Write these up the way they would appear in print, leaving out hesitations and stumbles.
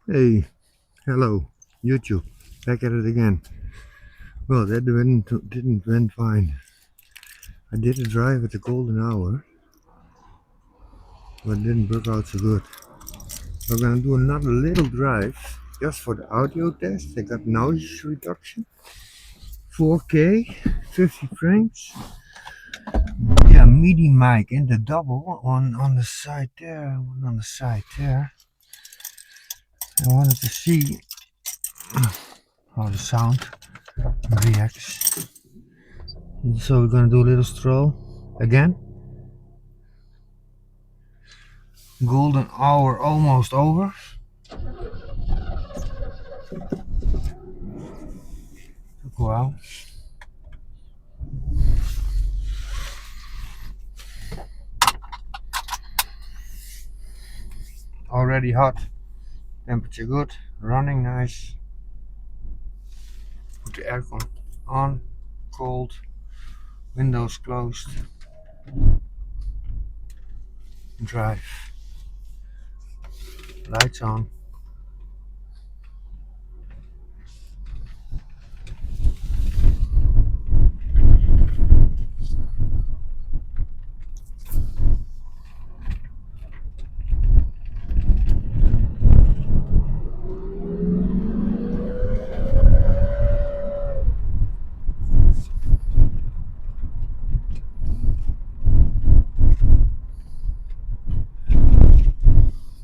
Hey, hello, YouTube. Back at it again. Well, that didn't went fine. I did a drive at the golden hour, but it didn't work out so good. We're gonna do another little drive just for the audio test. I got noise reduction, 4K, 50 frames. Yeah, MIDI mic and the double on the side there, one on the side there. I wanted to see how the sound reacts. So we're gonna do a little stroll again. Golden hour almost over. Took a while. Already hot. Temperature good. Running nice. Put the aircon on. Cold. Windows closed. Drive. Lights on.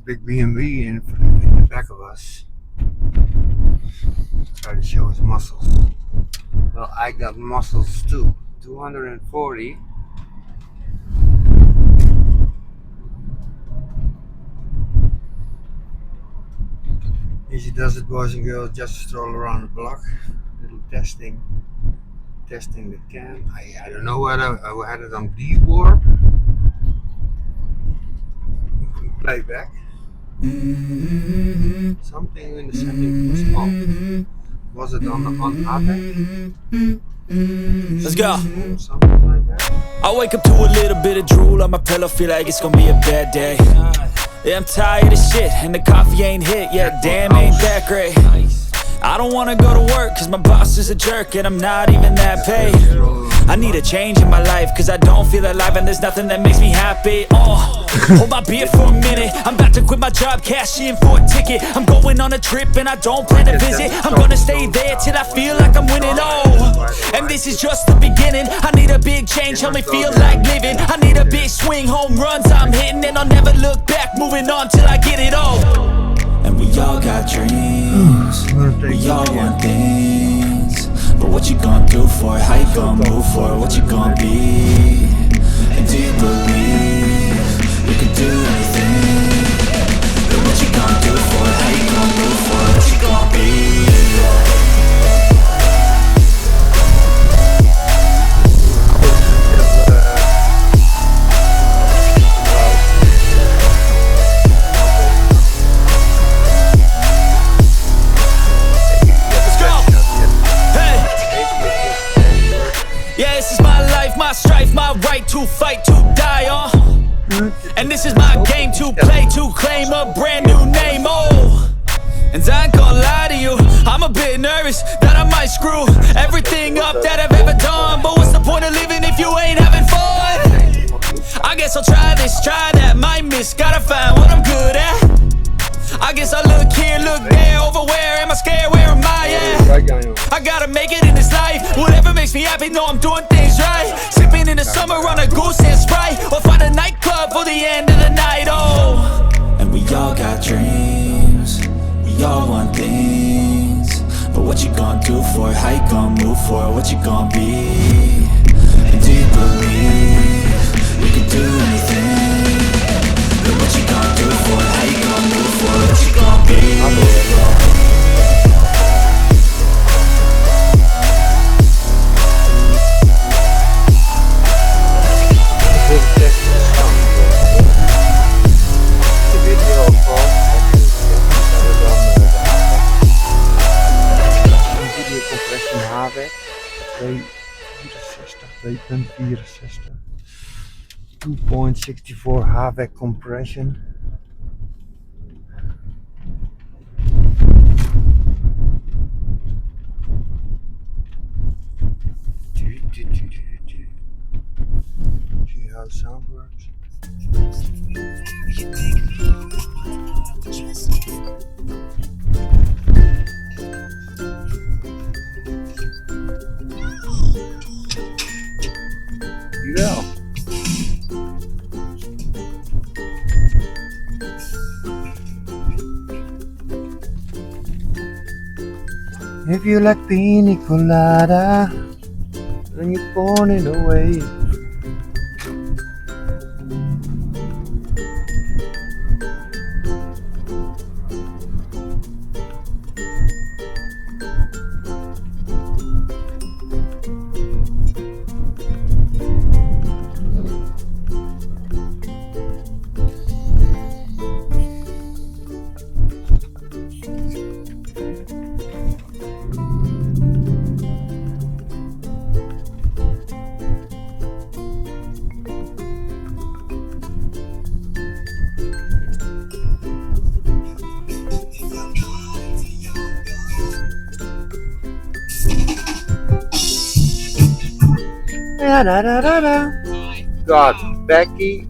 Big BMW in the back of us. Try to show his muscles. Well, I got muscles too. 240. Easy does it, boys and girls. Just stroll around the block. Little testing the cam. I don't know whether I had it on D-warp. Playback. Something in the setting was off. Was it on APK? Let's go. Something like that. I wake up to a little bit of drool on my pillow, feel like it's gonna be a bad day. Yeah, I'm tired of shit, and the coffee ain't hit yet. Damn, ain't that great. I don't wanna go to work, cause my boss is a jerk, and I'm not even that paid. I need a change in my life, cause I don't feel alive, and there's nothing that makes me happy. Hold my beer for a minute. I'm about to quit my job, cash in for a ticket. I'm going on a trip, and I don't plan to visit. I'm gonna stay there till I feel like I'm winning. And this is just the beginning. I need a big change, help me feel like living. I need a big swing, home runs I'm hitting, and I'll never look back, moving on till I get it all. And we all got dreams, we all want things, but what you gonna do for it? How you gonna move for it? What you gonna be? And do you believe you can do anything? But what you gonna do for it? How you gonna move for it? What you gonna be? My strife, my right to fight, to die on. And this is my game to play, to claim a brand new name, And I ain't gonna lie to you, I'm a bit nervous that I might screw everything up that I've ever done. But what's the point of living if you ain't having fun? I guess I'll try this, try that, might miss, gotta find what I'm good at. I guess I look here, look there, over where am I scared, where am I at? I gotta make it in this life, whatever makes me happy, know I'm doing things right. Sipping in the summer on a goose and Sprite, or find a nightclub for the end of the night, And we all got dreams, we all want things, but what you gonna do for it? How you gonna move for it? What you gonna be? And do you believe you can do anything? But what you gonna do for it? How you gonna move for it? What you gonna be? .64 2.64 HVAC compression. If you like pina colada, then you're born in a way. Da da da da da. God, Becky.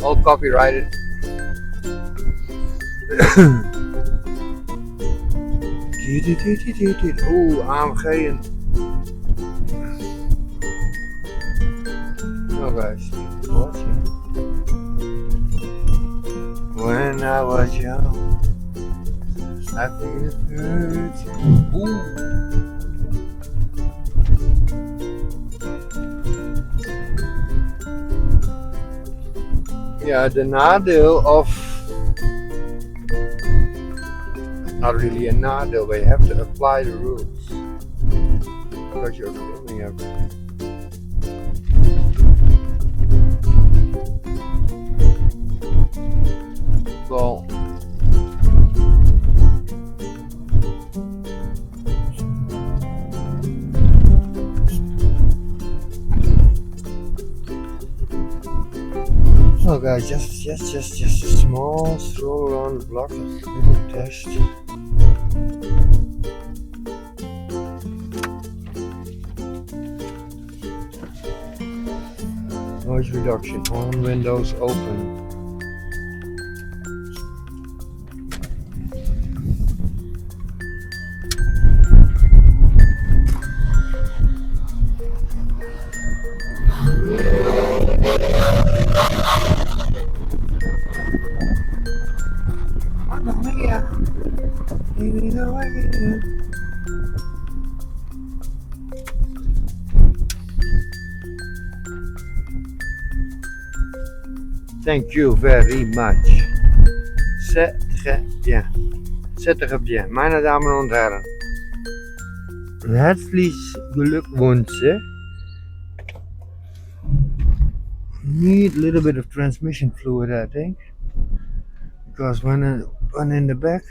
All copyrighted. Oeh, AMG en... Oh guys, watching. When I was young, I think it hurts. Ooh. Ja, de nadeel of... Not really a nadeel, but you have to apply the rules. Because you're filming everything. Well... Oh guys, just a small stroll around the block, a little test. Noise reduction on, windows open. Thank you very much. C'est très bien. C'est très bien. Meine Damen und Herren. Herzlich Glückwünsche. Need a little bit of transmission fluid, I think. Because when in the back,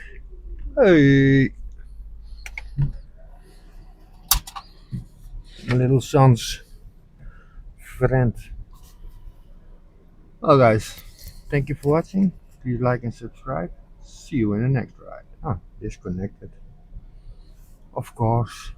hey, a little son's friend. Well guys, thank you for watching. Please like and subscribe. See you in the next ride. Ah, disconnected. Of course.